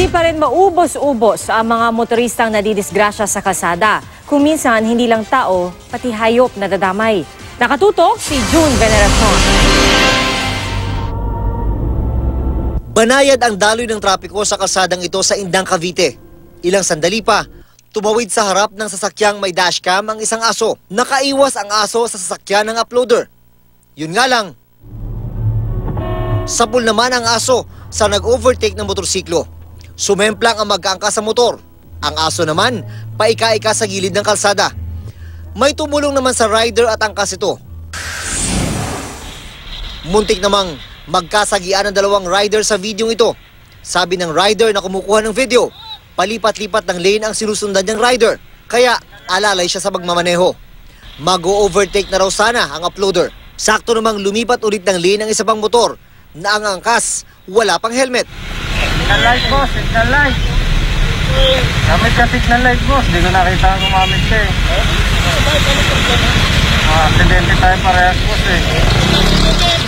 Hindi pa rin maubos-ubos ang mga motoristang nadidisgrasya sa kalsada. Kung minsan, hindi lang tao, pati hayop nadadamay. Nakatutok si June Veneracion. Banayad ang daloy ng trapiko sa kalsadang ito sa Indang, Cavite. Ilang sandali pa, tumawid sa harap ng sasakyang may dashcam ang isang aso. Nakaiwas ang aso sa sasakyan ng uploader. Yun nga lang, sapul naman ang aso sa nag-overtake ng motorsiklo. Sumemplang ang mag-aangkas sa motor. Ang aso naman, paika-ika sa gilid ng kalsada. May tumulong naman sa rider at angkas ito. Muntik namang magkasagian ng dalawang rider sa videong ito. Sabi ng rider na kumukuha ng video, palipat-lipat ng lane ang sinusundan niyang rider. Kaya alalay siya sa magmamaneho. Mag-overtake na raw sana ang uploader. Sakto namang lumipat ulit ng lane ang isa pang motor na ang angkas wala pang helmet. Signal light, boss. Signal light. Gamit ka signal light, boss. Hindi ko nakita ang gumamit siya eh. Aksidente tayo parehas, boss eh.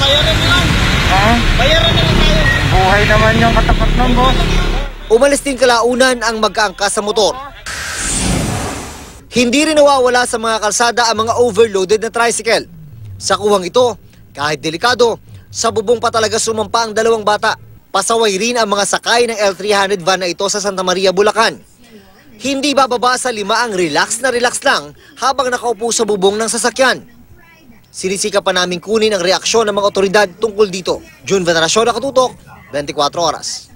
Bayaran naman. Bayaran naman tayo. Buhay naman yung katapat ng boss. Umalis din kalaunan ang mag-aangkas sa motor. Hindi rin nawawala sa mga kalsada ang mga overloaded na tricycle. Sa kuwang ito, kahit delikado, sa bubong pa talaga sumampa ang dalawang bata. Pasaway rin ang mga sakay ng L300 van na ito sa Santa Maria, Bulacan. Hindi bababa sa 5 ang relax na relax lang habang nakaupo sa bubong ng sasakyan. Sinisika pa namin kunin ang reaksyon ng mga otoridad tungkol dito. June Veneracion, Nakatutok, 24 Oras.